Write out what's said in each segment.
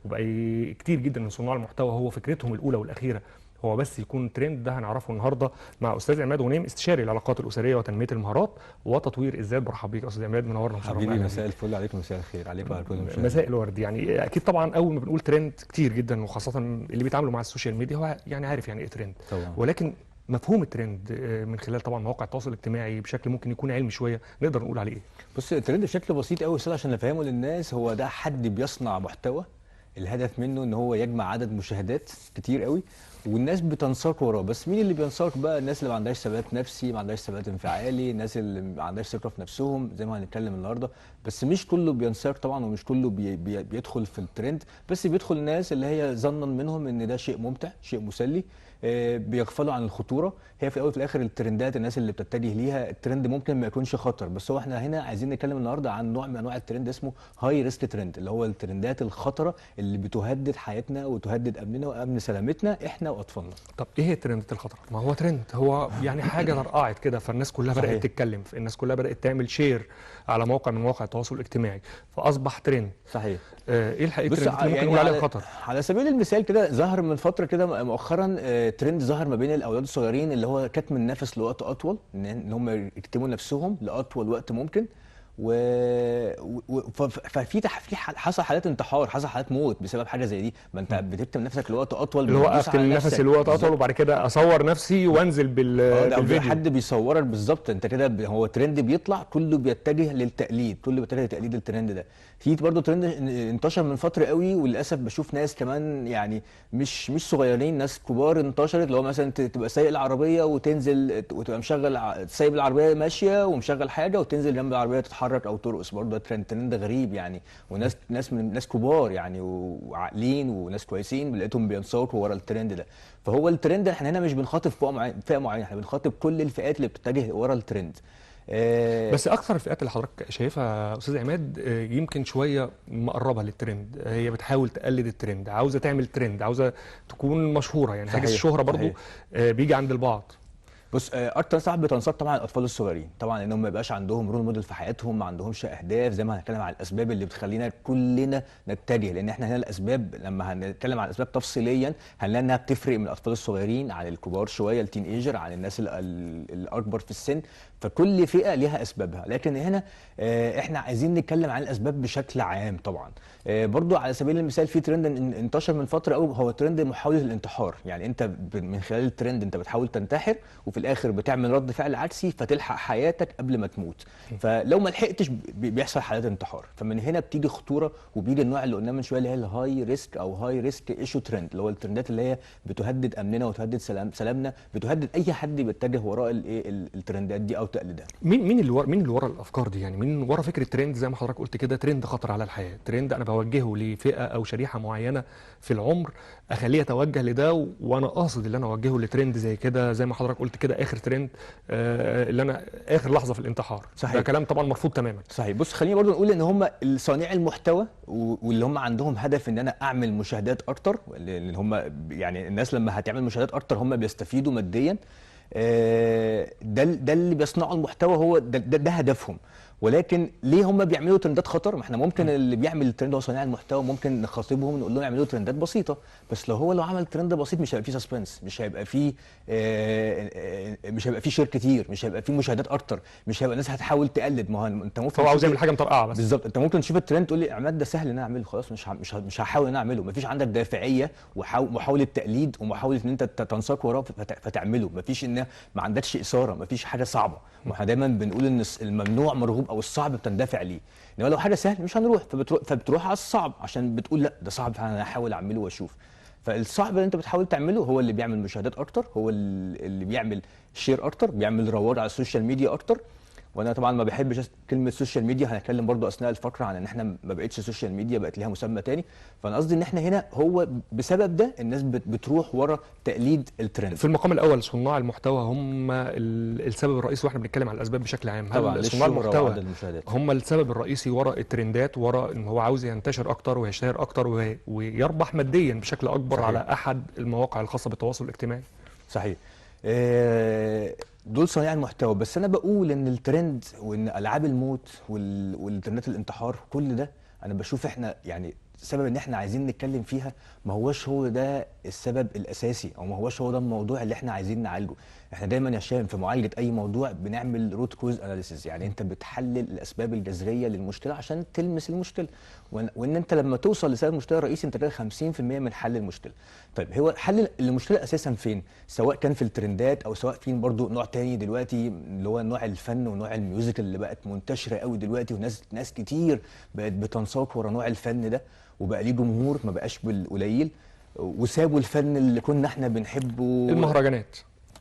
وبقى كتير جدا من صناع المحتوى هو فكرتهم الاولى والاخيره هو بس يكون ترند. ده هنعرفه النهارده مع استاذ عماد غنيم، استشاري العلاقات الاسريه وتنميه المهارات وتطوير الذات. برحب بيك استاذ عماد، منورنا ومشرفنا. حبيبي مساء الفل عليكم، مساء الخير عليكم وعلى كل المشاهدين. مساء الورد. يعني اكيد طبعا اول ما بنقول ترند كتير جدا وخاصه اللي بيتعاملوا مع السوشيال ميديا هو يعني عارف يعني ايه ترند طبعا. ولكن مفهوم الترند من خلال طبعا مواقع التواصل الاجتماعي بشكل ممكن يكون علمي شويه، نقدر نقول عليه ايه؟ بص، الترند بشكل بسيط قوي عشان نفهمه للناس، هو ده حد بيصنع محتوى الهدف منه ان هو يجمع عدد مشاهدات كتير قوي والناس بتنساق وراه. بس مين اللي بينساق بقى؟ الناس اللي ما عندهاش ثبات نفسي، ما عندهاش ثبات انفعالي، الناس اللي ما عندهاش ثقه في نفسهم زي ما هنتكلم النهارده. بس مش كله بينساق طبعا، ومش كله بيدخل في الترند، بس بيدخل الناس اللي هي ظنا منهم ان ده شيء ممتع، شيء مسلي. بيغفلوا عن الخطوره. هي في الاول وفي الاخر الترندات، الناس اللي بتتجه ليها الترند ممكن ما يكونش خطر، بس هو احنا هنا عايزين نتكلم النهارده عن نوع من انواع الترند اسمه هاي ريسك ترند، اللي هو الترندات الخطره اللي بتهدد حياتنا وتهدد امننا وامن سلامتنا احنا واطفالنا. طب ايه هي الترندات الخطره؟ ما هو ترند هو يعني حاجه طرقعت كده، فالناس كلها صحيح. بدات تتكلم، الناس كلها بدات تعمل شير على موقع من مواقع التواصل الاجتماعي فاصبح ترند. صحيح. ايه الحقيقه الترندات اللي ممكن يعني نقول عليها خطر؟ على سبيل المثال كده، ظهر من فتره كده مؤخرا ترند ظهر ما بين الاولاد الصغيرين اللي هو كتم النفس لوقت اطول، ان هم يكتموا نفسهم لاطول وقت ممكن. ففي حصل حالات انتحار، حصل حالات موت بسبب حاجه زي دي. ما انت بتكتم نفسك لوقت اطول، اللي هو بتدوس اكتم على النفس نفسك. الوقت اطول بالظبط. وبعد كده اصور نفسي وانزل ده بالفيديو. حد بيصورك بالظبط. انت كده هو ترند بيطلع كله بيتجه للتقليد، كله بيتجه لتقليد الترند ده. في برضه ترند انتشر من فتره قوي، وللاسف بشوف ناس كمان يعني مش صغيرين، ناس كبار انتشرت، اللي هو مثلا تبقى سايق العربيه وتنزل وتبقى مشغل سايب العربيه ماشيه ومشغل حاجه وتنزل جنب العربيه تتحرك او ترقص. برضه ده ترند غريب يعني. وناس ناس كبار يعني وعاقلين وناس كويسين لقيتهم بينساقوا ورا الترند ده. فهو الترند احنا هنا مش بنخاطب فئه معينه، احنا بنخاطب كل الفئات اللي بتتجه ورا الترند. بس اكثر الفئات اللي حضرتك شايفها استاذ عماد يمكن شويه مقربه للترند، هي بتحاول تقلد الترند، عاوزه تعمل ترند، عاوزه تكون مشهوره، يعني حاجه الشهره برضو بيجي عند البعض. بص، اكتر صعب بتنساق طبعا الاطفال الصغيرين، طبعا انهم ما يبقاش عندهم رول موديل في حياتهم، ما عندهمش اهداف. زي ما هنتكلم على الاسباب اللي بتخلينا كلنا نتجه، لان احنا هنا الاسباب لما هنتكلم على الاسباب تفصيليا هنلاقي انها بتفرق من الاطفال الصغيرين عن الكبار شويه، التين ايجر عن الناس الاكبر في السن. فكل فئه ليها اسبابها، لكن هنا احنا عايزين نتكلم عن الاسباب بشكل عام طبعا. برضو على سبيل المثال في ترند انتشر من فتره قوي، هو ترند محاوله الانتحار. يعني انت من خلال الترند انت بتحاول تنتحر، وفي الاخر بتعمل رد فعل عكسي فتلحق حياتك قبل ما تموت. فلو ما لحقتش بيحصل حالات انتحار. فمن هنا بتيجي خطوره وبيجي النوع اللي قلناه من شويه اللي هي الهاي ريسك او هاي ريسك ايشو ترند، اللي هو الترندات اللي هي بتهدد امننا وتهدد سلامنا، بتهدد اي حد بيتجه وراء الترندات دي او تقليدها. مين اللي ورا الافكار دي؟ يعني مين ورا فكره ترند زي ما حضرتك قلت كده، ترند خطر على الحياه، ترند انا بوجهه لفئه او شريحه معينه في العمر، اخليه يتوجه لده، وانا قاصد اللي انا اوجهه لترند زي كده زي ما حضرتك قلت كده، اخر ترند اللي انا اخر لحظه في الانتحار. صحيح. ده كلام طبعا مرفوض تماما. صحيح. بص، خليني برضو نقول ان هم صانعي المحتوى واللي هم عندهم هدف ان انا اعمل مشاهدات اكتر، اللي هم يعني الناس لما هتعمل مشاهدات اكتر هم بيستفيدوا ماديا. ده اللي بيصنعوا المحتوى، هو ده هدفهم. ولكن ليه هم بيعملوا ترندات خطر؟ ما احنا ممكن اللي بيعمل الترند هو صانع المحتوى، ممكن نخاطبهم نقول لهم اعملوا ترندات بسيطه. بس لو عمل ترند بسيط مش هيبقى فيه سسبنس، مش هيبقى فيه شير كتير، مش هيبقى فيه مشاهدات اكتر، مش هيبقى الناس هتحاول تقلد. ما هو انت ممكن هو عاوز يعمل حاجه مطرقعه بس. بالظبط. انت ممكن تشوف الترند تقول لي عماد ده سهل ان انا اعمله، خلاص مش هحاول ان انا اعمله. مفيش عندك دافعيه ومحاوله تقليد ومحاوله ان انت تنساق وراه فتعمله. مفيش ان ما عندكش اثاره، مفيش حاجه صعبه. واحنا دايما بنقول ان الممنوع مرغوب او الصعب بتندفع ليه. انما لو حاجه سهل مش هنروح، فبتروح على الصعب عشان بتقول لا ده صعب فانا هحاول اعمله واشوف. فالصعب اللي انت بتحاول تعمله هو اللي بيعمل مشاهدات اكتر، هو اللي بيعمل شير اكتر، بيعمل رواد على السوشيال ميديا اكتر. وانا طبعا ما بحبش كلمه سوشيال ميديا، هنتكلم برضو اثناء الفقره عن ان احنا ما بقتش سوشيال ميديا، بقت ليها مسمى تاني. فانا قصدي ان احنا هنا هو بسبب ده الناس بتروح ورا تقليد الترند. في المقام الاول صناع المحتوى هم السبب الرئيسي، واحنا بنتكلم على الاسباب بشكل عام. هل صناع المحتوى هم السبب الرئيسي ورا الترندات، ورا ان هو عاوز ينتشر اكتر ويشتهر اكتر ويربح ماديا بشكل اكبر؟ صحيح. على احد المواقع الخاصه بالتواصل الاجتماعي؟ صحيح. دول صانعي المحتوى. بس انا بقول ان الترند وان العاب الموت والترندات الانتحار كل ده انا بشوف احنا يعني السبب ان احنا عايزين نتكلم فيها ما هوش هو ده السبب الاساسي، او ما هوش هو ده الموضوع اللي احنا عايزين نعالجه. احنا دايما يا هشام في معالجه اي موضوع بنعمل روت كوز اناليسيس، يعني انت بتحلل الاسباب الجذريه للمشكله عشان تلمس المشكله، وان انت لما توصل لسبب المشكله الرئيسي انت كده 50% من حل المشكله. طيب هو حل المشكله اساسا فين؟ سواء كان في الترندات او سواء في برضو نوع تاني دلوقتي اللي هو نوع الفن ونوع الميوزك اللي بقت منتشره قوي دلوقتي، وناس كتير بقت بتنساق ورا نوع الفن ده، وبقى ليه جمهور ما بقاش بالقليل، وسابوا الفن اللي كنا احنا بنحبه. المهرجانات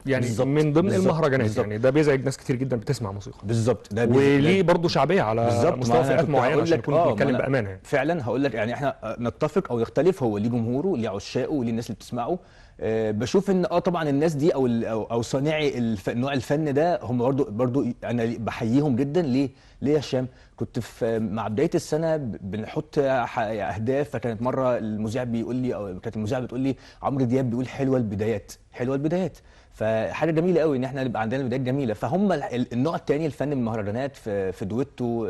يعني بالظبط، من ضمن بالظبط، المهرجانات بالظبط. يعني ده بيزعج ناس كتير جدا بتسمع موسيقى، بالظبط، ده وليه برضه شعبيه على بالظبط. ما مستوى انا فئات كنت معينه هقول عشان لك نكون ما بنتكلم انا بامانه يعني. فعلا هقول لك، يعني احنا نتفق او نختلف، هو ليه جمهوره وليه عشاقه وليه الناس اللي بتسمعه. بشوف ان طبعا الناس دي او صانعي نوع الفن ده هم برضو انا بحييهم جدا. ليه يا هشام؟ كنت مع بدايه السنه بنحط اهداف، فكانت مره المذيع بيقول لي، او كانت المذيعه بتقول لي عمرو دياب بيقول حلوه البدايات، حلوه البدايات. فحاجه جميله قوي ان احنا نبقى عندنا بدايات جميله. فهم النوع الثاني الفن من المهرجانات في دويتو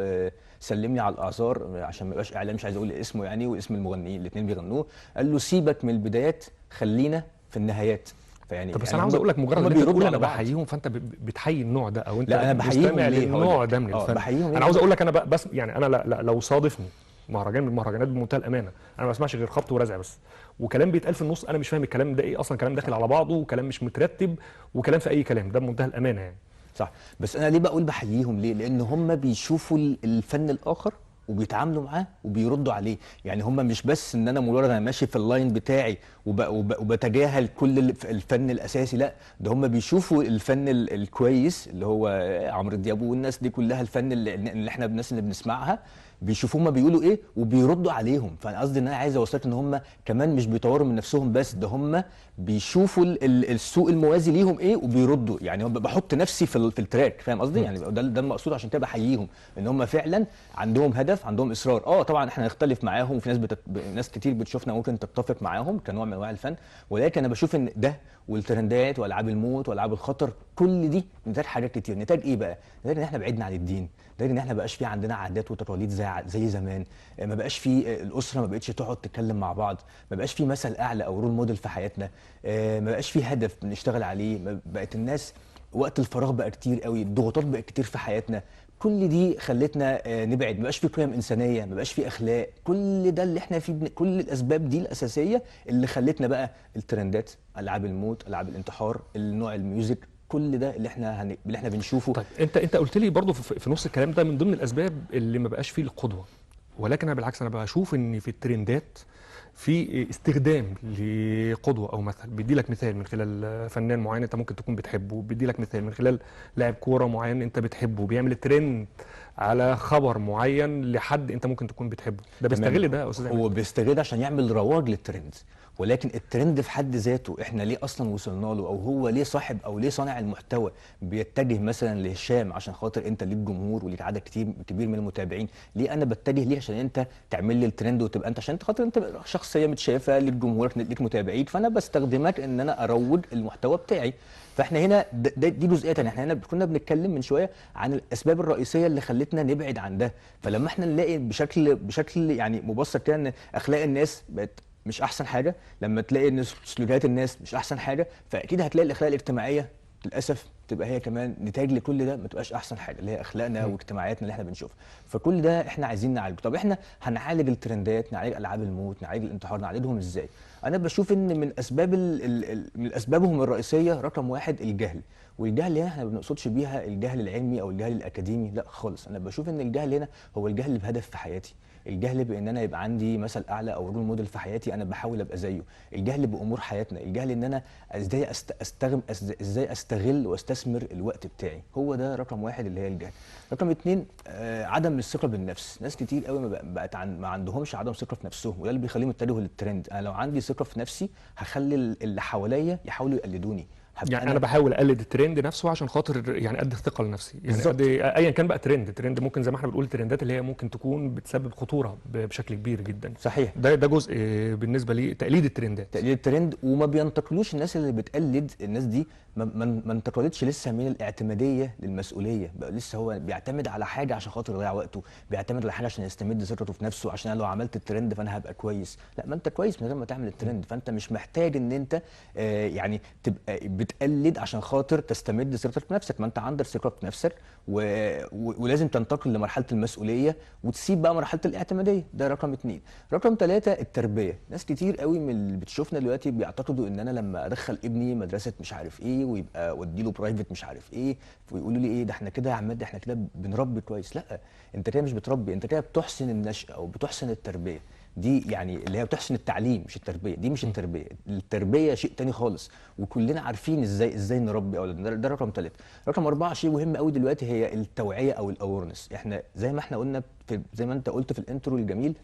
سلم لي على الاعذار، عشان ما يبقاش اعلان، مش عايز اقول اسمه يعني، واسم المغنيين الاثنين بيغنوه، قال له سيبك من البدايات خلينا في النهايات. فيعني طب بس يعني انا عاوز اقول لك مجرد هم ان انت بيردوا تقول انا على بعض. بحييهم، فانت بتحيي النوع ده او انت لا انا بحييهم مستمع ليه؟ هقول للنوع لك ده من الفن. بحييهم ليه؟ انا عاوز اقول لك انا بس يعني انا لا لو صادفني مهرجان من المهرجانات بمنتهى الامانه انا ما بسمعش غير خبط ورزع بس، وكلام بيتقال في النص انا مش فاهم الكلام ده ايه اصلا، كلام داخل على بعضه وكلام مش مترتب وكلام في اي كلام، ده بمنتهى الامانه يعني. صح. بس انا ليه بقول بحييهم؟ ليه؟ لان هم بيشوفوا الفن الاخر وبيتعاملوا معاه وبيردوا عليه. يعني هم مش بس ان انا مجرد انا ماشي في اللاين بتاعي وبتجاهل كل الفن الاساسي، لا ده هم بيشوفوا الفن الكويس اللي هو عمرو دياب والناس دي كلها، الفن اللي احنا الناس اللي بنسمعها بيشوفوا هم بيقولوا ايه وبيردوا عليهم. فانا قصدي ان انا عايز اوصلك ان هم كمان مش بيطوروا من نفسهم بس، ده هم بيشوفوا السوق الموازي ليهم ايه وبيردوا. يعني بحط نفسي في التراك، فاهم قصدي؟ يعني ده المقصود، عشان كده بحييهم ان هم فعلا عندهم هدف، عندهم اصرار. طبعا احنا هنختلف معاهم، وفي ناس كتير بتشوفنا ممكن تتفق معاهم كنوع من انواع الفن، ولكن انا بشوف ان ده والترندات والعاب الموت والعاب الخطر كل دي نتاج حاجات كتير. نتاج ايه بقى؟ نتاج ان احنا بعدنا عن الدين، نتاج ان احنا بقاش في عندنا عادات وتقاليد زي زمان، ما بقاش في الاسره ما بقتش تقعد تتكلم مع بعض، ما بقاش في مثل اعلى او رول موديل في حياتنا، ما بقاش في هدف بنشتغل عليه، بقت الناس وقت الفراغ بقى كتير قوي، الضغوطات بقت كتير في حياتنا، كل دي خلتنا نبعد، ما بقاش في قيم انسانيه، ما بقاش في اخلاق. كل ده اللي احنا فيه، كل الاسباب دي الاساسيه اللي خلتنا بقى الترندات، العاب الموت، العاب الانتحار، النوع الميوزك، كل ده اللي احنا بنشوفه. طيب انت قلت لي برضه في نص الكلام ده من ضمن الاسباب اللي ما بقاش فيه القدوه، ولكن انا بالعكس انا بشوف ان في الترندات في استخدام لقدوه او مثل. بيدي لك مثال من خلال فنان معين انت ممكن تكون بتحبه، بيدي لك مثال من خلال لاعب كوره معين انت بتحبه، بيعمل ترند على خبر معين لحد انت ممكن تكون بتحبه، ده بيستغل ده يا استاذ هو بيستغل عشان يعمل رواج للترند، ولكن الترند في حد ذاته احنا ليه اصلا وصلنا له؟ او هو ليه صاحب او ليه صانع المحتوى بيتجه مثلا لهشام عشان خاطر انت ليك جمهور وليك عدد كبير من المتابعين؟ ليه انا بتجه ليه؟ عشان انت تعمل لي الترند وتبقى انت، عشان خاطر انت شخصيه متشافه، ليك جمهورك، ليك متابعين، فانا بستخدمك ان انا اروج المحتوى بتاعي. فاحنا هنا دي جزئيه ثانيه. احنا هنا كنا بنتكلم من شويه عن الاسباب الرئيسيه اللي خلتنا نبعد عن ده. فلما احنا نلاقي بشكل يعني مبسط كده ان اخلاق الناس بقت مش احسن حاجه، لما تلاقي ان سلوكيات الناس مش احسن حاجه، فاكيد هتلاقي الاخلاق الاجتماعيه للاسف تبقى هي كمان نتاج لكل ده، ما تبقاش احسن حاجه، اللي هي اخلاقنا واجتماعياتنا اللي احنا بنشوفها. فكل ده احنا عايزين نعالجه. طب احنا هنعالج الترندات، نعالج العاب الموت، نعالج الانتحار، نعالجهم ازاي؟ انا بشوف ان من اسباب من اسبابهم الرئيسيه رقم واحد الجهل. والجهل هنا احنا ما بنقصدش بيها الجهل العلمي او الجهل الاكاديمي، لا خالص. انا بشوف ان الجهل هنا هو الجهل بهدف في حياتي، الجهل بان انا يبقى عندي مثل اعلى او رول موديل في حياتي انا بحاول ابقى زيه، الجهل بامور حياتنا، الجهل ان انا ازاي استغل واستثمر الوقت بتاعي. هو ده رقم واحد اللي هي الجهل. رقم اتنين عدم الثقه بالنفس. ناس كتير قوي ما عندهمش عدم ثقه في نفسهم، وده اللي بيخليهم يتجهوا للترند. انا لو عندي ثقه في نفسي هخلي اللي حواليا يحاولوا يقلدوني. يعني انا بحاول اقلد الترند نفسه عشان خاطر يعني ادي الثقه لنفسي، يعني بالظبط. ايا كان بقى ترند ممكن زي ما احنا بنقول الترندات اللي هي ممكن تكون بتسبب خطوره بشكل كبير جدا. صحيح. ده جزء بالنسبه لي تقليد الترندات. تقليد الترند، وما بينتقلوش الناس اللي بتقلد الناس دي ما انتقلتش لسه من الاعتماديه للمسؤوليه، بقى لسه هو بيعتمد على حاجه عشان خاطر يضيع وقته، بيعتمد على حاجه عشان يستمد ثقته في نفسه، عشان أنا لو عملت الترند فانا هبقى كويس. لا، ما انت كويس من غير ما تعمل الترند، فانت مش محتاج ان انت يعني تبقى بتقلد عشان خاطر تستمد ثقتك في نفسك. ما انت عندك ثقه في نفسك ولازم تنتقل لمرحله المسؤوليه وتسيب بقى مرحله الاعتماديه. ده رقم اتنين. رقم ثلاثة، التربيه. ناس كتير قوي من اللي بتشوفنا دلوقتي بيعتقدوا ان انا لما ادخل ابني مدرسه مش عارف ايه ويبقى ودي له برايفت مش عارف ايه، ويقولوا لي ايه ده احنا كده يا عماد، ده احنا كده بنربي كويس. لا، انت كده مش بتربي، انت كده بتحسن النشأة او بتحسن التربيه. دي يعني اللي هي بتحسن التعليم مش التربيه. دي مش التربيه، التربيه شيء تاني خالص، وكلنا عارفين ازاي نربي اولادنا. ده رقم ثلاثة. رقم أربعة، شيء مهم قوي دلوقتي، هي التوعيه او الاورنس. احنا زي ما احنا قلنا زي ما انت قلت في الانترو الجميل،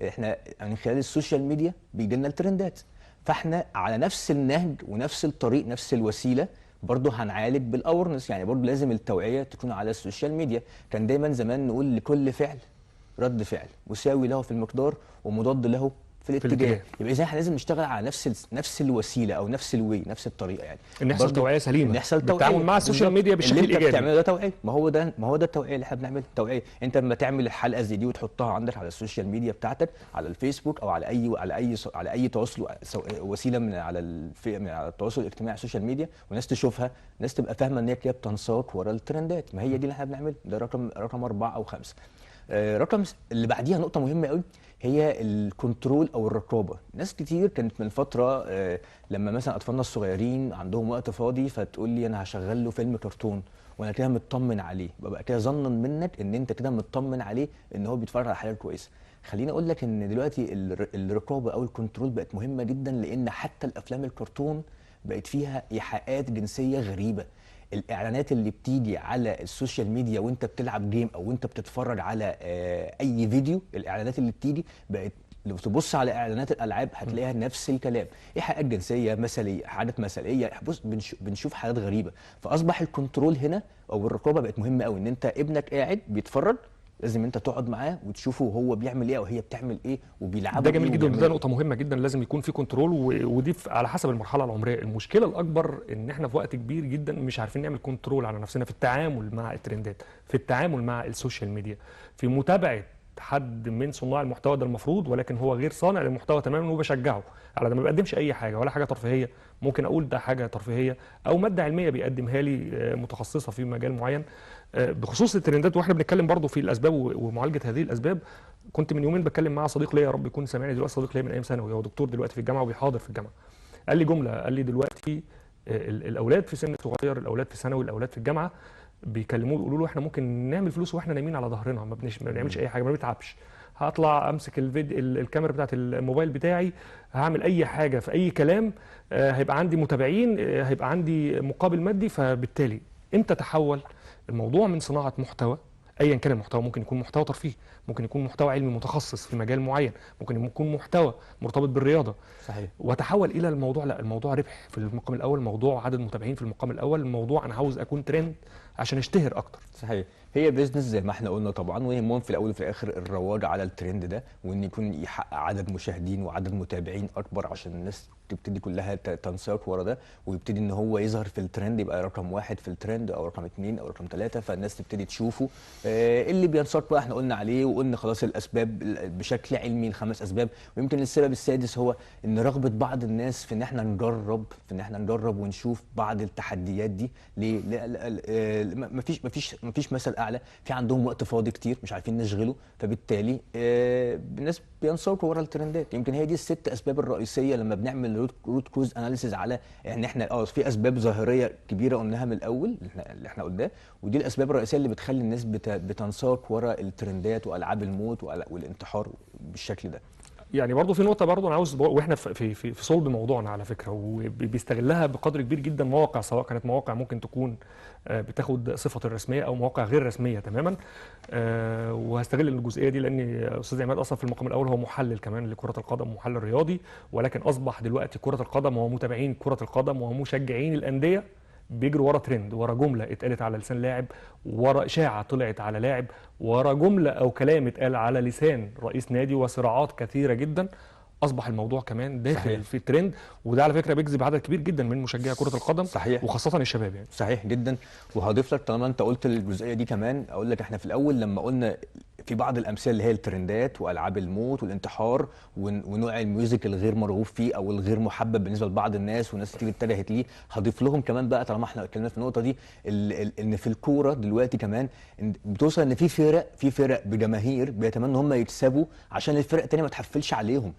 احنا من خلال السوشيال ميديا بيجي لنا الترندات، فاحنا على نفس النهج ونفس الطريق نفس الوسيله برضه هنعالج بالاورنس. يعني برضه لازم التوعيه تكون على السوشيال ميديا. كان دايما زمان نقول لكل فعل رد فعل مساوي له في المقدار ومضاد له في في الاتجاه. الاتجاه. يبقى اذا احنا لازم نشتغل على نفس الوسيله او نفس الوي، نفس الطريقه يعني. ان يحصل برضه توعيه ان سليمه يحصل بالتعامل توعيه مع السوشيال بالظبط. ميديا اللي بالشكل انت الايجابي. بتعمله ده توعيه، ما هو ده التوعيه اللي احنا بنعملها. توعيه انت لما تعمل الحلقه زي دي وتحطها عندك على السوشيال ميديا بتاعتك، على الفيسبوك او على اي تواصل وسيله من على التواصل الاجتماعي على السوشيال ميديا، والناس تشوفها، الناس تبقى فاهمه ان هي كده بتنساق ورا الترندات. ما هي دي اللي احنا بنعمله. ده رقم 4 أو 5. اللي بعديها نقطة مهمة قوي، هي الكنترول او الرقابة. ناس كتير كانت من فترة لما مثلا اطفالنا الصغيرين عندهم وقت فاضي فتقول لي انا هشغل له فيلم كرتون وانا كده مطمن عليه، ببقى كده ظنا منك ان انت كده مطمن عليه ان هو بيتفرج على حاجة كويسة. خليني اقول لك ان دلوقتي الرقابة او الكنترول بقت مهمة جدا، لان حتى الافلام الكرتون بقت فيها ايحاءات جنسية غريبة. الاعلانات اللي بتيجي على السوشيال ميديا وانت بتلعب جيم او انت بتتفرج على اي فيديو، الاعلانات اللي بتيجي بقت لو تبص على اعلانات الالعاب هتلاقيها نفس الكلام، ايحاءات جنسيه مثليه، حاجات مثليه. بص بنشوف حاجات غريبه. فاصبح الكنترول هنا او الرقابه بقت مهمه قوي، ان انت ابنك قاعد بيتفرج لازم انت تقعد معاه وتشوفه هو بيعمل ايه او هي بتعمل ايه ده وبيلعبوا ايه جميل جدا، وده وبيعملوا ايه. نقطة مهمة جدا، لازم يكون في كنترول ودي على حسب المرحلة العمرية. المشكلة الأكبر إن إحنا في وقت كبير جدا مش عارفين نعمل كنترول على نفسنا في التعامل مع الترندات، في التعامل مع السوشيال ميديا، في متابعة حد من صناع المحتوى ده المفروض، ولكن هو غير صانع للمحتوى تماما، وبشجعه على ده. ما بيقدمش أي حاجة ولا حاجة ترفيهية، ممكن أقول ده حاجة ترفيهية أو مادة علمية بيقدمها لي متخصصة في مجال معين. بخصوص الترندات واحنا بنتكلم برضو في الاسباب ومعالجه هذه الاسباب، كنت من يومين بتكلم مع صديق ليا، يا رب يكون سامعني دلوقتي، صديق ليا من ايام ثانوي، هو دكتور دلوقتي في الجامعه وبيحاضر في الجامعه. قال لي جمله، قال لي دلوقتي الاولاد في سن صغير، الاولاد في ثانوي، الاولاد في الجامعه، بيكلموه يقولوا له احنا ممكن نعمل فلوس واحنا نايمين على ظهرنا، ما بنعملش اي حاجه، ما بنتعبش. هطلع امسك الفيديو الكاميرا بتاعت الموبايل بتاعي، هعمل اي حاجه في اي كلام، هيبقى عندي متابعين، هيبقى عندي مقابل مادي. فبالتالي امتى تحول الموضوع من صناعه محتوى، ايا كان المحتوى، ممكن يكون محتوى ترفيه، ممكن يكون محتوى علمي متخصص في مجال معين، ممكن يكون محتوى مرتبط بالرياضه، صحيح. وتحول الى الموضوع لا، الموضوع ربح في المقام الاول، موضوع عدد متابعين في المقام الاول، الموضوع انا عاوز اكون ترند عشان اشتهر اكتر. صحيح. هي بيزنس زي ما احنا قلنا طبعا، ويهمهم في الاول وفي الاخر الرواج على الترند ده، وان يكون يحقق عدد مشاهدين وعدد متابعين اكبر عشان الناس تبتدي كلها تنساق ورا ده، ويبتدي ان هو يظهر في الترند، يبقى رقم واحد في الترند او رقم اثنين او رقم ثلاثة، فالناس تبتدي تشوفه. اللي بينساق بقى احنا قلنا عليه، وقلنا خلاص الاسباب بشكل علمي ال5 اسباب. ويمكن السبب السادس هو ان رغبة بعض الناس في ان احنا نجرب ونشوف بعض التحديات دي. ليه؟ مفيش مثل اعلى، في عندهم وقت فاضي كتير مش عارفين نشغله، فبالتالي الناس بينساقوا ورا الترندات. يمكن هي دي ال6 اسباب الرئيسيه لما بنعمل روت كوز اناليسيز على ان احنا في اسباب ظاهريه كبيره قلناها من الاول اللي احنا قلناه، ودي الاسباب الرئيسيه اللي بتخلي الناس بتنساق ورا الترندات والعاب الموت والانتحار بالشكل ده. يعني برضه في نقطة برضه أنا عاوز وإحنا في صلب موضوعنا على فكرة، وبيستغلها بقدر كبير جدا مواقع، سواء كانت مواقع ممكن تكون بتاخد صفة الرسمية أو مواقع غير رسمية تماما. وهستغل الجزئية دي لأن أستاذ عماد أصلا في المقام الأول هو محلل كمان لكرة القدم، محلل رياضي، ولكن أصبح دلوقتي كرة القدم ومتابعين كرة القدم ومشجعين الأندية بيجروا ورا ترند، ورا جمله اتقالت على لسان لاعب، ورا اشاعه طلعت على لاعب، ورا جمله او كلام اتقال على لسان رئيس نادي، وصراعات كثيره جدا اصبح الموضوع كمان داخل صحيح. في الترند، وده على فكره بيجذب عدد كبير جدا من مشجعي كره القدم، صحيح. وخاصه الشباب يعني. صحيح جدا. وهضيف لك طالما انت قلت الجزئيه دي كمان، اقول لك احنا في الاول لما قلنا في بعض الامثله اللي هي الترندات والعاب الموت والانتحار ونوع الميوزك الغير مرغوب فيه او الغير محبب بالنسبه لبعض الناس والناس كتير اتجهت ليه، هضيف لهم كمان بقى طالما احنا اتكلمنا في النقطه دي ان في الكوره دلوقتي كمان بتوصل ان في فرق بجماهير بيتمنوا هم يكسبوا عشان الفرق الثانيه ما تحفلش عليهم.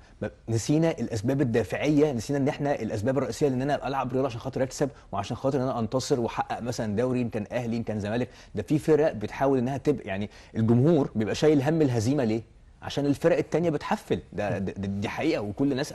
نسينا الاسباب الدافعيه، نسينا ان احنا الاسباب الرئيسيه ان انا العب رياضه عشان خاطر اكسب وعشان خاطر ان انا انتصر واحقق مثلا دوري، ان كان اهلي ان كان زمالك. ده في فرق بتحاول انها تبقى يعني الجمهور بيبقى شايل هم الهزيمه ليه؟ عشان الفرق التانية بتحفل. دي حقيقه وكل الناس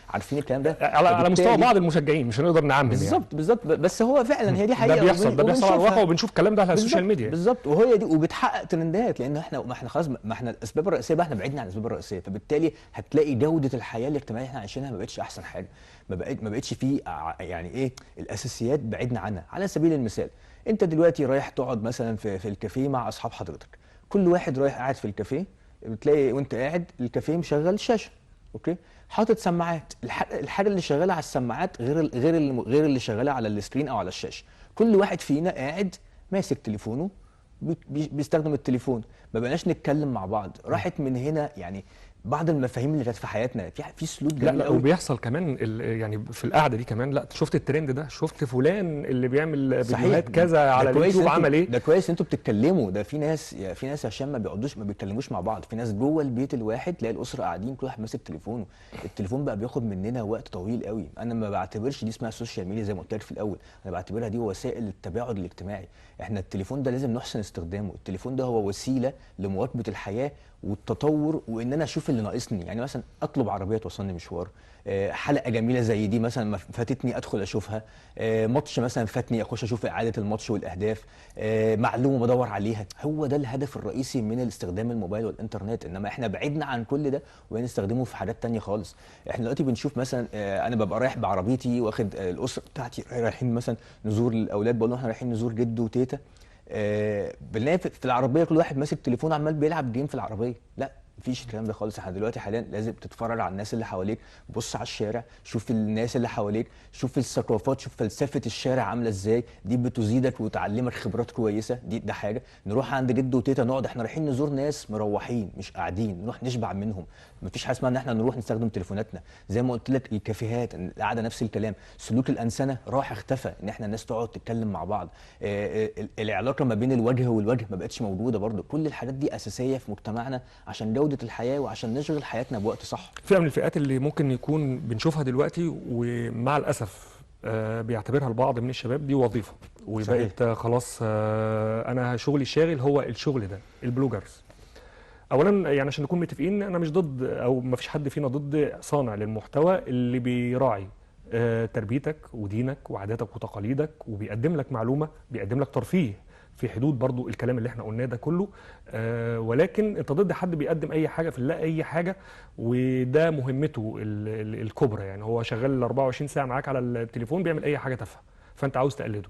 عارفين الكلام ده على مستوى بعض المشجعين، مش هنقدر نعمم يعني. بالظبط بس هو فعلا هي دي حقيقه. ده بيحصل على الواقع، وبنشوف الكلام ده على السوشيال ميديا. بالظبط وهي دي وبتحقق ترندات، لان ما احنا خلاص ما احنا الاسباب الرئيسيه بقى احنا بعدنا عن الاسباب الرئيسيه، فبالتالي هتلاقي جوده الحياه الاجتماعيه اللي احنا عايشينها ما بقتش احسن حاجه، ما بقتش في يعني ايه الاساسيات بعدنا عنها. على سبيل المثال انت دلوقتي رايح تقعد مثلا في الكافيه مع اصحاب حضرتك، كل واحد رايح قاعد في الكافيه، بتلاقي وانت قاعد الكافيه مشغل شاشه، اوكي، حاطط سماعات، الحاجه اللي شغاله على السماعات غير اللي شغاله على السكرين او على الشاشه. كل واحد فينا قاعد ماسك تليفونه بيستخدم التليفون، ما بقناش نتكلم مع بعض. راحت من هنا يعني بعض المفاهيم اللي كانت في حياتنا، في سلوك جميل لا قوي. وبيحصل كمان يعني في القعده دي كمان، لا شفت الترند ده، شفت فلان اللي بيعمل فيديوهات كذا على اليوتيوب عمل ايه. ده كويس انتوا بتتكلموا، ده في ناس عشان ما بيتكلموش مع بعض، في ناس جوه البيت الواحد تلاقي الاسره قاعدين كل واحد ماسك تليفونه. التليفون بقى بياخد مننا وقت طويل قوي. انا ما بعتبرش دي اسمها سوشيال ميديا زي ما قلت لك في الاول، انا بعتبرها دي وسائل التباعد الاجتماعي. احنا التليفون ده لازم نحسن استخدامه، التليفون ده هو وسيله لمواكبه الحياه والتطور، وان انا اشوف اللي ناقصني. يعني مثلا اطلب عربيه توصلني مشوار، حلقه جميله زي دي مثلا ما فاتتني ادخل اشوفها، ماتش مثلا فاتني اخش اشوف اعاده الماتش والاهداف، معلومه بدور عليها. هو ده الهدف الرئيسي من الاستخدام الموبايل والانترنت. انما احنا بعدنا عن كل ده وبنستخدمه في حاجات تانية خالص. احنا دلوقتي بنشوف مثلا انا ببقى رايح بعربيتي واخد الاسره بتاعتي رايحين مثلا نزور الاولاد، بقول لهم احنا رايحين نزور جدو وتيتا، بنلاقي في العربيه كل واحد ماسك تليفون عمال بيلعب جيم في العربيه. لا مفيش الكلام ده خالص. احنا دلوقتي حاليا لازم تتفرج على الناس اللي حواليك، بص على الشارع، شوف الناس اللي حواليك، شوف الثقافات، شوف فلسفه الشارع عامله ازاي، دي بتزيدك وتعلمك خبرات كويسه. ده حاجه. نروح عند جد وتيتا نقعد، احنا رايحين نزور ناس مروحين مش قاعدين، نروح نشبع منهم. مفيش حاجه اسمها ان احنا نروح نستخدم تليفوناتنا. زي ما قلت لك الكافيهات القعده نفس الكلام، سلوك الانسنه راح اختفى، ان احنا الناس تقعد تتكلم مع بعض، العلاقه ما بين الوجه والوجه ما بقتش موجوده برضو. كل الحاجات دي اساسيه في مجتمعنا عشان جوده الحياه وعشان نشغل حياتنا بوقت صح. فئه من الفئات اللي ممكن يكون بنشوفها دلوقتي، ومع الاسف بيعتبرها البعض من الشباب دي وظيفه، وبقت خلاص انا شغلي الشاغل هو الشغل ده. البلوجرز اولا يعني عشان نكون متفقين، انا مش ضد او ما فيش حد فينا ضد صانع للمحتوى اللي بيراعي تربيتك ودينك وعاداتك وتقاليدك، وبيقدم لك معلومه، بيقدم لك ترفيه في حدود برضو الكلام اللي احنا قلناه ده كله. ولكن انت ضد حد بيقدم اي حاجه في الله اي حاجه، وده مهمته الكبرى. يعني هو شغال 24 ساعه معاك على التليفون بيعمل اي حاجه تافهه، فانت عاوز تقلده.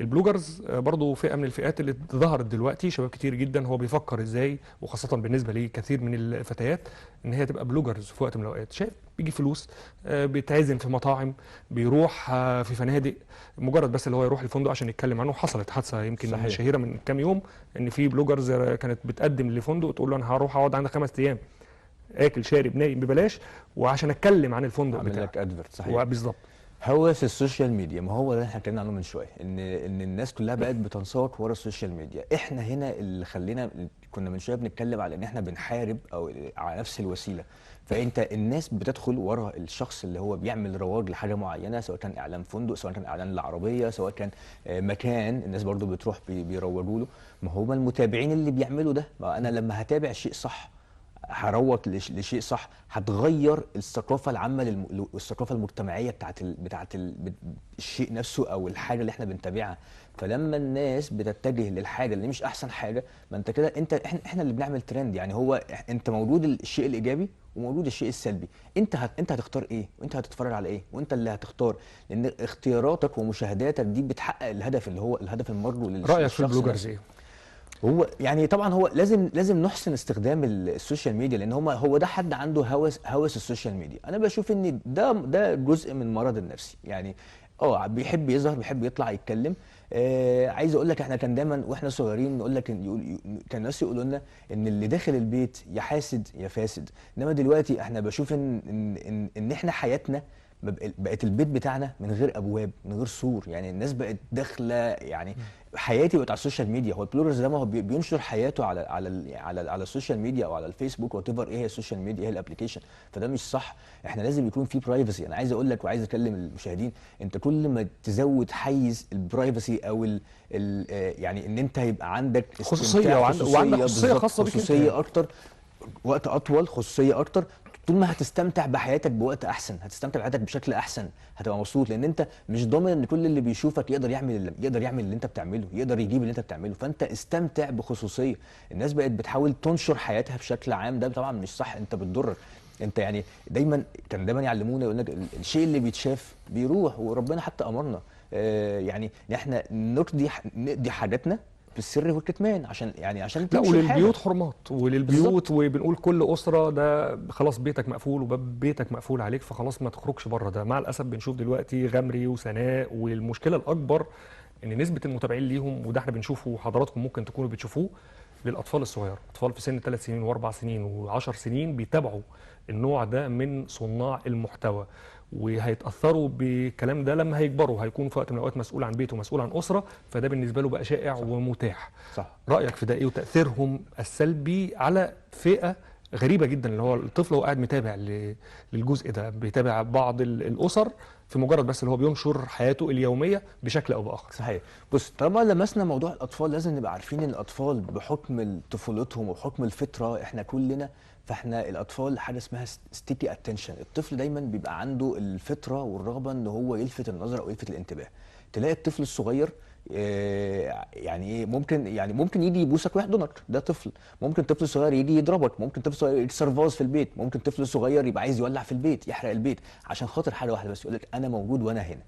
البلوجرز برضو فئه من الفئات اللي ظهرت دلوقتي، شباب كتير جدا هو بيفكر ازاي، وخاصه بالنسبه لكثير من الفتيات، ان هي تبقى بلوجرز في وقت من الاوقات. شايف بيجي فلوس، بيتعزم في مطاعم، بيروح في فنادق، مجرد بس اللي هو يروح الفندق عشان يتكلم عنه. حصلت حادثه يمكن صحيح. شهيره من كام يوم، ان في بلوجرز كانت بتقدم لفندق تقول له انا هروح اقعد عندك 5 ايام اكل شارب نايم ببلاش، وعشان اتكلم عن الفندق بتاعك. عامل لك ادفرت. صحيح بالظبط. هو في السوشيال ميديا، ما هو ده اللي احنا اتكلمنا عنه من شويه، ان الناس كلها بقت بتنساق ورا السوشيال ميديا. احنا هنا اللي خلينا كنا من شويه بنتكلم على ان احنا بنحارب او على نفس الوسيله. فانت الناس بتدخل ورا الشخص اللي هو بيعمل رواج لحاجه معينه، سواء كان اعلان فندق، سواء كان اعلان العربيه، سواء كان مكان الناس برضو بتروح بيروجوا له. ما هم المتابعين اللي بيعملوا ده. ما انا لما هتابع شيء صح، هروج لشيء صح، هتغير الثقافه العامه والثقافه المجتمعيه بتاعت الشيء نفسه او الحاجه اللي احنا بنتابعها. فلما الناس بتتجه للحاجه اللي مش احسن حاجه، ما انت كده احنا اللي بنعمل ترند. يعني هو انت موجود الشيء الايجابي وموجود الشيء السلبي، انت هتختار ايه وانت هتتفرج على ايه وانت اللي هتختار، لان اختياراتك ومشاهداتك دي بتحقق الهدف اللي هو الهدف المرجو للشخص. رايك في البلوجرز ايه؟ هو يعني طبعا هو لازم نحسن استخدام السوشيال ميديا، لان هو ده حد عنده هوس السوشيال ميديا. انا بشوف ان ده جزء من مرض النفسي يعني. بيحب يظهر، بيحب يطلع يتكلم. عايز اقول لك احنا كان دايما واحنا صغيرين نقول لك كان الناس يقولوا لنا ان اللي داخل البيت يا حاسد يا فاسد. انما دلوقتي احنا بشوف ان احنا حياتنا بقت البيت بتاعنا من غير ابواب، من غير سور. يعني الناس بقت داخله يعني حياتي بقت على السوشيال ميديا. هو البلورز ده ما هو بينشر حياته على السوشيال ميديا او على الفيسبوك وات ايفر. ايه هي السوشيال ميديا؟ ايه الابلكيشن؟ فده مش صح. احنا لازم يكون في برايفسي. انا عايز اقول لك وعايز اكلم المشاهدين، انت كل ما تزود حيز البرايفسي او يعني ان انت يبقى عندك خصوصيه، استمتاع، وعندك خصوصيه بالظبط، خاصه بيك انت يعني. خصوصيه اكتر، وقت اطول، خصوصيه اكتر، طول ما هتستمتع بحياتك بوقت احسن، هتستمتع بحياتك بشكل احسن، هتبقى مبسوط. لان انت مش ضامن ان كل اللي بيشوفك يقدر يعمل اللي انت بتعمله، يقدر يجيب اللي انت بتعمله. فانت استمتع بخصوصيه. الناس بقت بتحاول تنشر حياتها بشكل عام، ده طبعا مش صح، انت بتضرك. انت يعني كان دايما يعلمونا يقول لك الشيء اللي بيتشاف بيروح. وربنا حتى امرنا يعني ان احنا نقضي حاجاتنا بالسر والكتمان، عشان لا، تنشر حاجه. وللبيوت حرمات، وللبيوت، بالظبط. وبنقول كل اسره ده خلاص بيتك مقفول وباب بيتك مقفول عليك، فخلاص ما تخرجش بره. ده مع الاسف بنشوف دلوقتي غمري وسناء، والمشكله الاكبر ان نسبه المتابعين ليهم، وده احنا بنشوفه وحضراتكم ممكن تكونوا بتشوفوه، للاطفال الصغيره، اطفال في سن 3 سنين و4 سنين و10 سنين بيتابعوا النوع ده من صناع المحتوى، وهيتاثروا بالكلام ده لما هيكبروا، هيكون في وقت من الاوقات مسؤول عن بيته ومسؤول عن اسره، فده بالنسبه له بقى شائع ومتاح. صح. رايك في ده ايه، وتاثيرهم السلبي على فئه غريبه جدا، اللي هو الطفل هو قاعد متابع للجزء ده، بيتابع بعض الاسر في مجرد بس اللي هو بينشر حياته اليوميه بشكل او باخر. صحيح. بص، طالما لمسنا موضوع الاطفال لازم نبقى عارفين ان الاطفال بحكم طفولتهم وبحكم الفطره احنا كلنا، فاحنا الاطفال حاجه اسمها ستيكي اتنشن. الطفل دايما بيبقى عنده الفطره والرغبه ان هو يلفت النظر او يلفت الانتباه. تلاقي الطفل الصغير يعني ايه، ممكن يجي يبوسك ويحضنك، ده طفل. ممكن طفل صغير يجي يضربك، ممكن طفل صغير يكسر فاز في البيت، ممكن طفل صغير يبقى عايز يولع في البيت، يحرق البيت، عشان خاطر حاجه واحده بس، يقول لك انا موجود وانا هنا.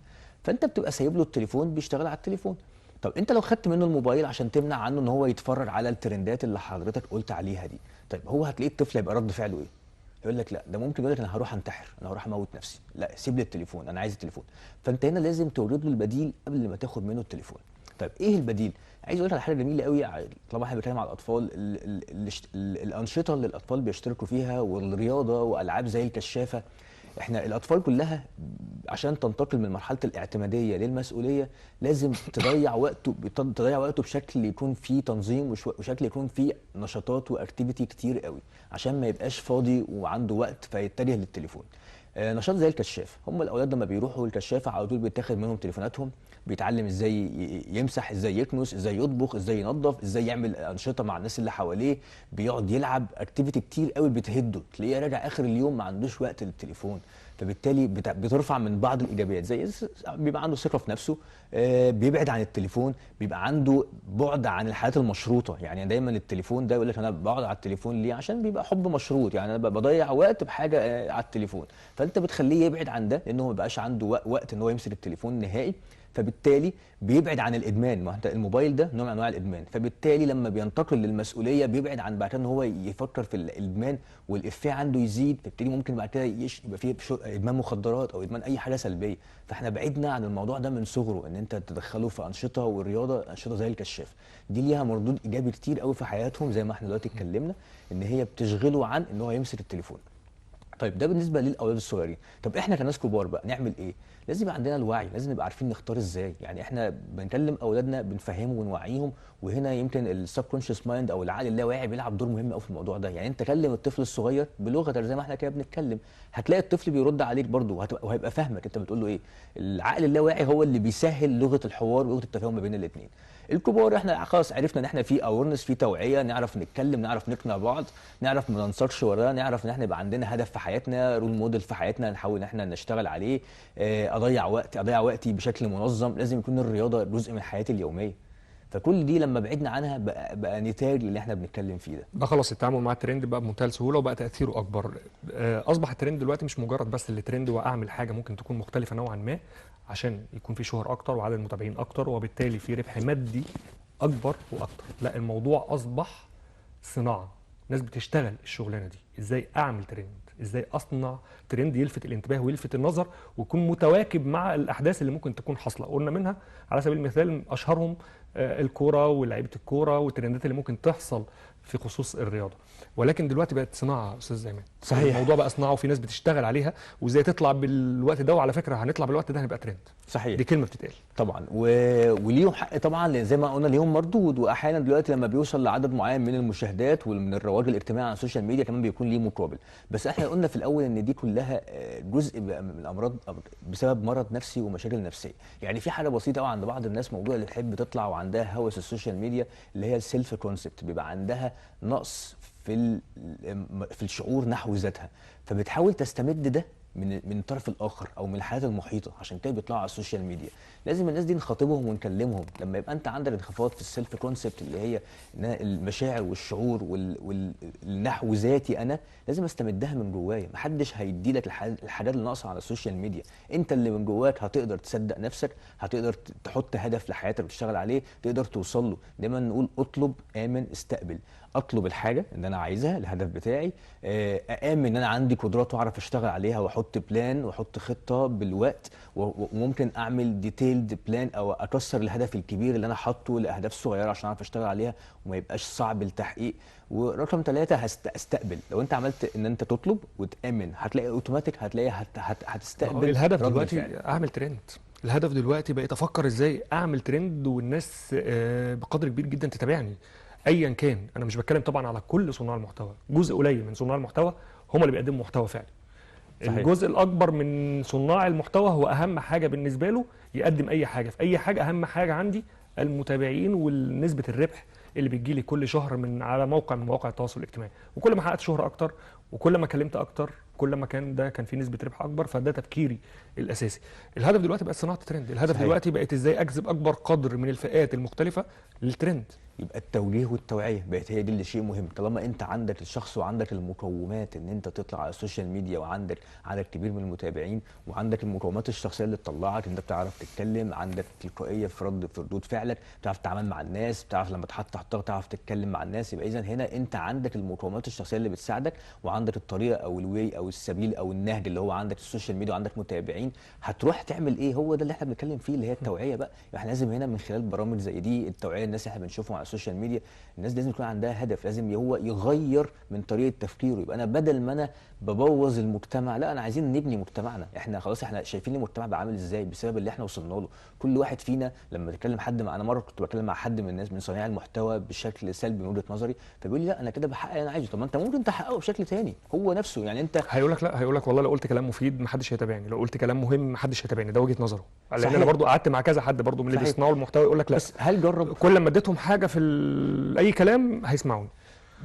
فانت بتبقى سايب له التليفون بيشتغل على التليفون. طب انت لو خدت منه الموبايل عشان تمنع عنه ان هو يتفرج على الترندات اللي حضرتك قلت عليها دي، طيب هو هتلاقيه الطفل هيبقى رد فعله ايه؟ يقول لك لا، ده ممكن يقول لك انا هروح انتحر، انا هروح اموت نفسي. لا، سيب لي التليفون، انا عايز التليفون. فانت هنا لازم تورد له البديل قبل ما تاخد منه التليفون. طيب ايه البديل؟ عايز اقول لك على حاجه جميله قوي. طالما احنا بنتكلم على الاطفال، الانشطه اللي الاطفال بيشتركوا فيها والرياضه والعاب زي الكشافه. احنا الاطفال كلها عشان تنتقل من مرحله الاعتماديه للمسؤوليه لازم تضيع وقته بشكل يكون فيه تنظيم، وشكل يكون فيه نشاطات واكتيفيتي كتير قوي، عشان ما يبقاش فاضي وعنده وقت فيتجه للتليفون. نشاط زي الكشاف، هم الاولاد لما بيروحوا الكشافه على طول بيتاخد منهم تليفوناتهم، بيتعلم ازاي يمسح، ازاي يكنس، ازاي يطبخ، ازاي ينظف، ازاي يعمل انشطه مع الناس اللي حواليه، بيقعد يلعب اكتيفيتي كتير قوي بتهده، تلاقيه راجع اخر اليوم ما عندوش وقت للتليفون. فبالتالي بترفع من بعض الايجابيات، زي بيبقى عنده ثقه في نفسه، بيبعد عن التليفون، بيبقى عنده بعد عن الحياه المشروطه. يعني دايما التليفون ده يقول لك انا بقعد على التليفون ليه؟ عشان بيبقى حب مشروط، يعني انا بضيع وقت بحاجه على التليفون. فانت بتخليه يبعد عن ده، لانه ما بقاش عنده وقت ان هو يمسك التليفون نهائي. فبالتالي بيبعد عن الادمان، ما انت الموبايل ده نوع من انواع الادمان. فبالتالي لما بينتقل للمسؤوليه بيبعد عن بعد كده ان هو يفكر في الادمان، والافيه عنده يزيد، فبالتالي ممكن بعد كده يبقى فيه ادمان مخدرات او ادمان اي حاجه سلبيه. فاحنا بعدنا عن الموضوع ده من صغره، ان انت تدخله في انشطه والرياضه، انشطه زي الكشاف دي ليها مردود ايجابي كتير قوي في حياتهم، زي ما احنا دلوقتي اتكلمنا ان هي بتشغله عن ان هو يمسك التليفون. طيب ده بالنسبه للاولاد الصغيرين. طب احنا كناس كبار بقى نعمل ايه؟ لازم يبقى عندنا الوعي، لازم نبقى عارفين نختار ازاي. يعني احنا بنكلم اولادنا بنفهمهم ونوعيهم، وهنا يمكن السبكونشس مايند او العقل اللاواعي بيلعب دور مهم قوي في الموضوع ده. يعني انت كلم الطفل الصغير بلغه زي ما احنا كده بنتكلم، هتلاقي الطفل بيرد عليك برضه، وهيبقى فاهمك انت بتقول له ايه. العقل اللاواعي هو اللي بيسهل لغه الحوار ولغه التفاهم ما بين الاثنين. الكبار احنا خلاص عرفنا ان احنا في اورنس، في توعيه، نعرف نتكلم، نعرف نقنع بعض، نعرف ما ننساقش وراه، نعرف ان احنا يبقى عندنا هدف في حياتنا، رول موديل في حياتنا نحاول ان احنا نشتغل عليه. اضيع وقتي بشكل منظم، لازم يكون الرياضه جزء من حياتي اليوميه. فكل دي لما بعدنا عنها بقى نتاج اللي احنا بنتكلم فيه ده. بقى خلاص التعامل مع الترند بقى بمنتهى السهوله، وبقى تاثيره اكبر. اصبح الترند دلوقتي مش مجرد بس اللي ترند واعمل حاجه ممكن تكون مختلفه نوعا ما عشان يكون في شهره اكتر وعدد متابعين اكتر، وبالتالي في ربح مادي اكبر واكتر. لا، الموضوع اصبح صناعه، ناس بتشتغل الشغلانه دي. ازاي اعمل ترند، ازاي اصنع ترند يلفت الانتباه ويلفت النظر ويكون متواكب مع الاحداث اللي ممكن تكون حاصله. قلنا منها على سبيل المثال اشهرهم الكوره ولاعيبه الكوره والترندات اللي ممكن تحصل في خصوص الرياضه. ولكن دلوقتي بقت صناعه يا استاذ زيمان. صحيح. الموضوع بقى صناعه وفي ناس بتشتغل عليها، وازاي تطلع بالوقت ده. وعلى فكره هنطلع بالوقت ده هنبقى ترند. صحيح. دي كلمه بتتقال. طبعا وليهم حق طبعا، لان زي ما قلنا ليهم مردود، واحيانا دلوقتي لما بيوصل لعدد معين من المشاهدات ومن الرواج الاجتماعي على السوشيال ميديا كمان بيكون ليه مقابل. بس احنا قلنا في الاول ان دي كلها جزء بقى من الامراض بسبب مرض نفسي ومشاكل نفسيه. يعني في حاجه بسيطه قوي عند بعض الناس، موضوع اللي بتحب تطلع وعندها هوس السوشيال ميديا اللي هي السيلف كونسبت، بيبقى عندها نقص في الشعور نحو ذاتها، فبتحاول تستمد ده من الطرف الاخر او من الحياه المحيطه، عشان كده بيطلعوا على السوشيال ميديا. لازم الناس دي نخاطبهم ونكلمهم. لما يبقى انت عندك انخفاض في السيلف كونسبت اللي هي المشاعر والشعور والنحو ذاتي، انا لازم استمدها من جوايا. محدش هيدي لك الحاجات اللي ناقصه على السوشيال ميديا، انت اللي من جواك هتقدر تصدق نفسك، هتقدر تحط هدف لحياتك وتشتغل عليه، تقدر توصل له. دايما نقول اطلب امن استقبل. اطلب الحاجه اللي انا عايزها، الهدف بتاعي، اامن ان انا عندي قدرات واعرف اشتغل عليها واحط بلان واحط خطه بالوقت، وممكن اعمل ديتيلد بلان او اكسر الهدف الكبير اللي انا حاطه لاهداف صغيره عشان اعرف اشتغل عليها وما يبقاش صعب التحقيق. ورقم 3 استقبل. لو انت عملت ان انت تطلب وتامن، هتلاقي اوتوماتيك، هتلاقي هتستقبل الهدف رد دلوقتي الفعل. اعمل ترند. الهدف دلوقتي بقيت افكر ازاي اعمل ترند والناس بقدر كبير جدا تتابعني ايا كان. انا مش بتكلم طبعا على كل صناع المحتوى، جزء قليل من صناع المحتوى هم اللي بيقدموا محتوى فعلي. صحيح. الجزء الاكبر من صناع المحتوى هو اهم حاجه بالنسبه له يقدم اي حاجه في اي حاجه. اهم حاجه عندي المتابعين ونسبه الربح اللي بتجي لي كل شهر من على موقع من مواقع التواصل الاجتماعي. وكل ما حققت شهره اكتر وكل ما كلمت اكتر كل ما كان في نسبه ربح اكبر. فده تفكيري الاساسي. الهدف دلوقتي بقت صناعه ترند. الهدف صحيح. دلوقتي بقت ازاي اجذب اكبر قدر من الفئات المختلفه للترند. يبقى التوجيه والتوعيه بقت هي دي اللي شيء مهم. طالما انت عندك الشخص وعندك المقومات ان انت تطلع على السوشيال ميديا، وعندك عدد كبير من المتابعين، وعندك المقومات الشخصيه اللي تطلعك، انت بتعرف تتكلم، عندك تلقائيه في ردود فعلك، بتعرف تتعامل مع الناس، بتعرف لما تحط تحت ضغط تعرف تتكلم مع الناس، يبقى اذا هنا انت عندك المقومات الشخصيه اللي بتساعدك، وعندك الطريقه او الواي او السبيل او النهج اللي هو عندك السوشيال ميديا وعندك متابعين. هتروح تعمل ايه؟ هو ده اللي احنا بنتكلم فيه، اللي هي التوعيه بقى. احنا لازم هنا من خلال برامج زي دي التوعيه، الناس اللي احنا بنشوفهم على السوشيال ميديا، الناس لازم يكون عندها هدف، لازم هو يغير من طريقه تفكيره. يبقى انا بدل ما انا ببوظ المجتمع، لا، انا عايزين نبني مجتمعنا. احنا خلاص احنا شايفين المجتمع بقى عامل ازاي بسبب اللي احنا وصلنا له. كل واحد فينا لما تكلم حد انا مره كنت بتكلم مع حد من الناس من صانعي المحتوى بشكل سلبي من وجهه نظري، فبيقول لي لا انا كده بحقق اللي انا عايزه. طب ما انت ممكن تحققه بشكل تاني هو نفسه، يعني انت هيقول لك لا، هيقول لك والله لو قلت كلام مفيد محدش هيتابعني، لو قلت كلام مهم محدش هيتابعني. ده وجهه نظره. لان صحيح. انا برضو قعدت مع كذا حد برضو من اللي صحيح. بيصنعوا المحتوى يقول لك لا، بس هل جرب؟ كل ما اديتهم حاجه في اي كلام هيسمعوني.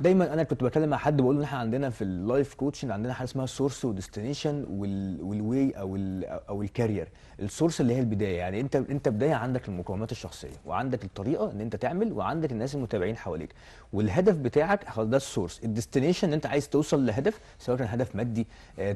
دايما انا كنت بكلم مع حد بقول له ان احنا عندنا في اللايف كوتشنج عندنا حاجه اسمها سورس وديستنيشن والواي او الكارير. السورس اللي هي البدايه، يعني انت بدايه عندك المقومات الشخصيه وعندك الطريقه ان انت تعمل وعندك الناس المتابعين حواليك، والهدف بتاعك خلاص ده السورس. الديستنيشن انت عايز توصل لهدف، سواء كان هدف مادي،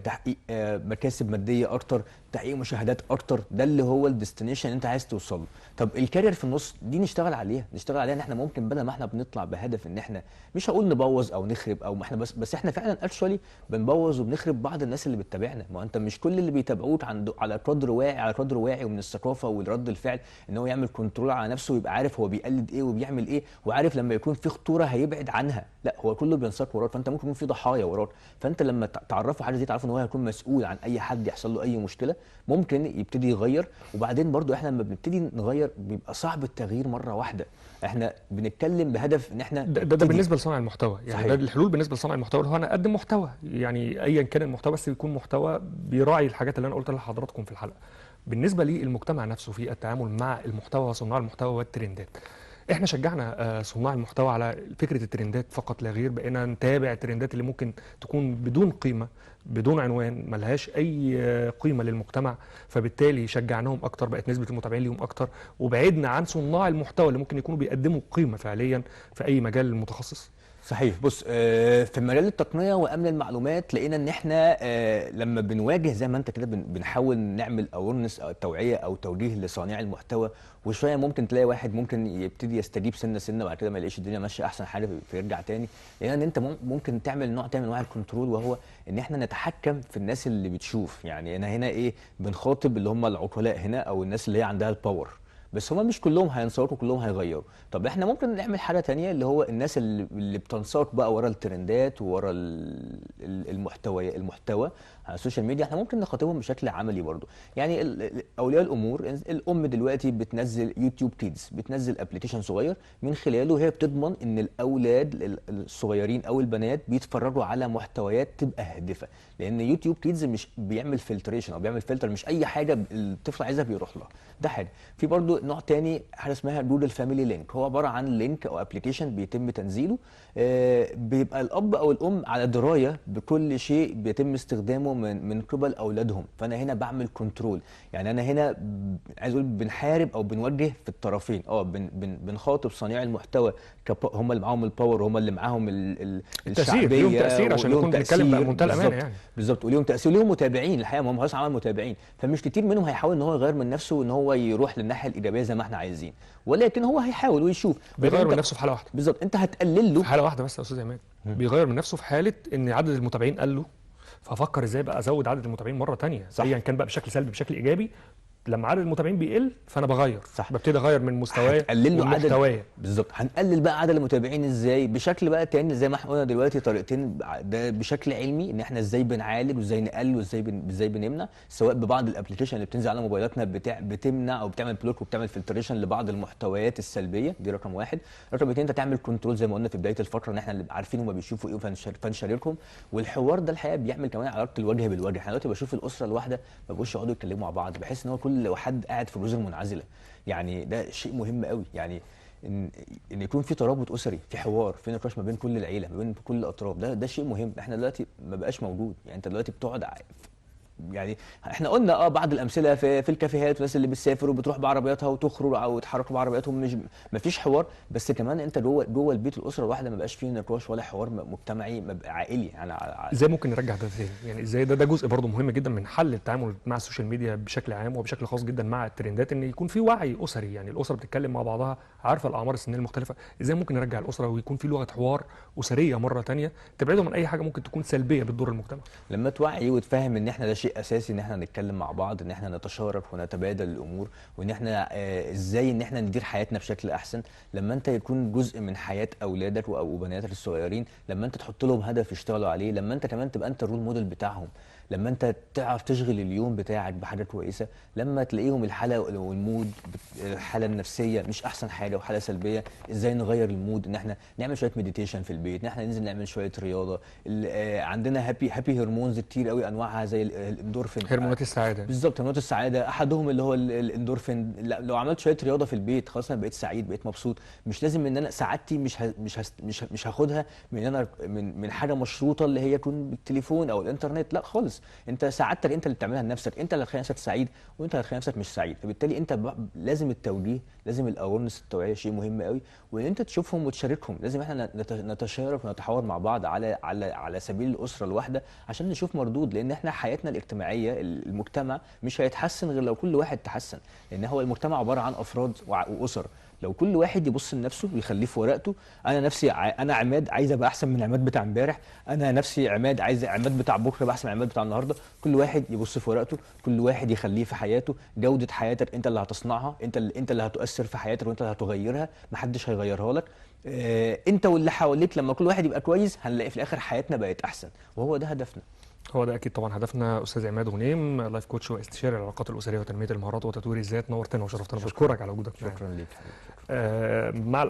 تحقيق مكاسب ماديه اكتر، تحقيق مشاهدات اكتر، ده اللي هو الديستنيشن انت عايز توصل له. طب الكارير في النص دي نشتغل عليها ان احنا ممكن بدل ما احنا بنطلع بهدف ان احنا مش هقول نبوظ او نخرب او ما احنا بس احنا فعلا اكشولي بنبوظ وبنخرب بعض الناس اللي بتتابعنا. ما انت مش كل اللي بيتابعوك على قدر واعي ومن الثقافه والرد الفعل ان هو يعمل كنترول على نفسه ويبقى عارف هو بيقلد ايه وبيعمل ايه، وعارف لما يكون في خطوره هيبعد عنها. لا، هو كله بينساق وراك، فانت ممكن يكون في ضحايا وراك. فانت لما تعرفه حاجه دي تعرف ان هو هيكون مسؤول عن اي حد يحصل له اي مشكله، ممكن يبتدي يغير. وبعدين برضو احنا لما بنبتدي نغير بيبقى صعب التغيير مره واحده. احنا بنتكلم بهدف ان احنا ده بالنسبه لصانع المحتوى. يعني صحيح. ده الحلول بالنسبه لصانع المحتوى اللي هو انا اقدم محتوى، يعني ايا كان المحتوى بس يكون محتوى بيراعي الحاجات اللي انا قلتها لحضراتكم في الحلقه. بالنسبه للمجتمع نفسه في التعامل مع المحتوى وصناع المحتوى والترندات، احنا شجعنا صناع المحتوى على فكره الترندات فقط لا غير. بقينا نتابع الترندات اللي ممكن تكون بدون قيمه، بدون عنوان، ملهاش اي قيمه للمجتمع، فبالتالي شجعناهم اكتر، بقت نسبه المتابعين ليهم اكتر، وبعدنا عن صناع المحتوى اللي ممكن يكونوا بيقدموا قيمه فعليا في اي مجال متخصص. صحيح. بص، في مجال التقنيه وامن المعلومات لقينا ان احنا لما بنواجه زي ما انت كده بنحاول نعمل اورنس او توعيه او توجيه لصانع المحتوى، وشويه ممكن تلاقي واحد ممكن يبتدي يستجيب سنه سنه، بعد كده ما يلاقيش الدنيا ماشيه احسن حاجه فيرجع تاني. لان انت ممكن تعمل نوع تاني من انواع الكنترول، وهو ان احنا نتحكم في الناس اللي بتشوف. يعني انا هنا ايه، بنخاطب اللي هم العقلاء هنا او الناس اللي هي عندها الباور، بس هما مش كلهم هينساقوا، كلهم هيغيروا. طب احنا ممكن نعمل حاجه تانية، اللي هو الناس اللي بتنساق بقى ورا الترندات وورا المحتوى على السوشيال ميديا، احنا ممكن نخاطبهم بشكل عملي برضو. يعني اولياء الامور، الام دلوقتي بتنزل يوتيوب كيدز، بتنزل ابلكيشن صغير من خلاله هي بتضمن ان الاولاد الصغيرين او البنات بيتفرجوا على محتويات تبقى هادفه، لان يوتيوب كيدز مش بيعمل فلتريشن او بيعمل فلتر، مش اي حاجه الطفل عايزها بيروح لها. ده حاجه. في برضو نوع تاني، حاجه اسمها جوجل فاميلي لينك، هو عباره عن لينك او ابلكيشن بيتم تنزيله، بيبقى الاب او الام على درايه بكل شيء بيتم استخدامه من قبل اولادهم. فانا هنا بعمل كنترول. يعني انا هنا عايز اقول بنحارب او بنوجه في الطرفين. بنخاطب صانعي المحتوى، هم اللي معاهم الباور، هم اللي معاهم التاثير، ليهم الشعبيه تاثير عشان وليهم نكون بنتكلم تاثير. بمنتهى الامانه يعني. بالظبط، وليهم تاثير وليهم متابعين. الحقيقه ما هم خلاص عملوا متابعين، فمش كتير منهم هيحاول ان هو يغير من نفسه وان هو يروح للناحيه الايجابيه زي ما احنا عايزين، ولكن هو هيحاول ويشوف. بيغير من نفسه في حاله واحده. بالظبط، انت هتقلل له في حاله واحده بس يا استاذ عماد، بيغير من نفسه في حاله ان عدد المتابعين قل له، ففكر ازاي بقى ازود عدد المتابعين مره ثانيه، ايا كان بقى بشكل سلبي بشكل ايجابي. لما عدد المتابعين بيقل فانا بغير، صح، ببتدي اغير من مستواي ومحتواي. بالظبط، هنقلل بقى عدد المتابعين ازاي؟ بشكل بقى تاني زي ما احنا قلنا دلوقتي، طريقتين. ده بشكل علمي، ان احنا ازاي بنعالج وازاي نقلل وازاي بنمنع، سواء ببعض الابلكيشن اللي بتنزل على موبايلاتنا بتمنع او بتعمل بلوك وبتعمل فلتريشن لبعض المحتويات السلبيه. دي رقم واحد. رقم اثنين، انت تعمل كنترول زي ما قلنا في بدايه الفقره، ان احنا اللي عارفين هم بيشوفوا ايه فنشاركهم. والحوار ده الحقيقه بيعمل كمان علاقه الوجه بالوجه. احنا دلوقتي بشوف الاسره الواحده ما بقوش يقعدوا يتكلموا مع بعض، بحيث ان هو كل حد قاعد في جزر منعزله. يعني ده شيء مهم قوي، يعني ان يكون في ترابط اسري، في حوار، في نقاش ما بين كل العيله، ما بين كل الاطراف. ده شيء مهم. احنا دلوقتي ما بقاش موجود. يعني انت دلوقتي بتقعد يعني احنا قلنا بعض الامثله في الكافيهات، والناس اللي بتسافر وبتروح بعربياتها وتخرج او يتحركوا بعربياتهم، مش ما فيش حوار. بس كمان انت جوه البيت، الاسره الواحده ما بقاش فيه نقاش ولا حوار مجتمعي عائلي. يعني ازاي ممكن نرجع ده تاني؟ يعني ازاي ده جزء برضه مهم جدا من حل التعامل مع السوشيال ميديا بشكل عام وبشكل خاص جدا مع الترندات، ان يكون في وعي اسري. يعني الاسره بتتكلم مع بعضها، عارفه الاعمار السنيه المختلفه. ازاي ممكن نرجع الاسره ويكون في لغه حوار اسريه مره ثانيه تبعده من اي حاجه ممكن تكون سلبيه بتضر المجتمع؟ لما توعي وتفهم ان احنا ده شيء اساسي، ان احنا نتكلم مع بعض، ان احنا نتشارك ونتبادل الامور، وان احنا ازاي ان احنا ندير حياتنا بشكل احسن. لما انت يكون جزء من حياه اولادك او بناتك الصغيرين، لما انت تحط لهم هدف يشتغلوا عليه، لما انت كمان تبقى انت الرول موديل بتاعهم، لما انت تعرف تشغل اليوم بتاعك بحاجه كويسه، لما تلاقيهم الحاله والمود، الحاله النفسيه مش احسن حاجه وحاله سلبيه، ازاي نغير المود؟ ان احنا نعمل شويه مديتيشن في البيت، ان احنا ننزل نعمل شويه رياضه. عندنا هابي هرمونز كتير قوي انواعها، زي الاندورفين، هرمونات السعاده. بالظبط، هرمونات السعاده. احدهم اللي هو الاندورفين. لو عملت شويه رياضه في البيت، خلاص انا بقيت سعيد، بقيت مبسوط. مش لازم ان انا سعادتي مش هاخدها من انا من حاجه مشروطه اللي هي يكون بالتليفون او الانترنت. لا خالص، انت سعادتك انت اللي بتعملها لنفسك، انت اللي هتخلي نفسك سعيد وانت اللي هتخلي نفسك مش سعيد. فبالتالي انت لازم التوجيه، لازم الاورنس، التوعيه شيء مهم قوي، وان انت تشوفهم وتشاركهم. لازم احنا نتشارك ونتحاور مع بعض على سبيل الاسره الواحده، عشان نشوف مردود. لان احنا حياتنا الاجتماعيه، المجتمع مش هيتحسن غير لو كل واحد تحسن. لان هو المجتمع عباره عن افراد واسر. لو كل واحد يبص لنفسه ويخليه في ورقته، انا نفسي انا عماد عايز ابقى احسن من عماد بتاع امبارح، انا نفسي عماد عايز عماد بتاع بكره يبقى احسن من عماد بتاع النهارده. كل واحد يبص في ورقته، كل واحد يخليه في حياته. جوده حياتك انت اللي هتصنعها، انت اللي هتؤثر في حياتك، وانت اللي هتغيرها، محدش هيغيرها لك. انت واللي حواليك. لما كل واحد يبقى كويس، هنلاقي في الاخر حياتنا بقت احسن، وهو ده هدفنا. هو ده اكيد طبعا هدفنا. استاذ عماد غنيم، لايف كوتش واستشاري العلاقات الاسريه وتنميه المهارات وتطوير الذات، نورتنا وشرفتنا. بشكرك على وجودك معانا. شكرا ليك. مع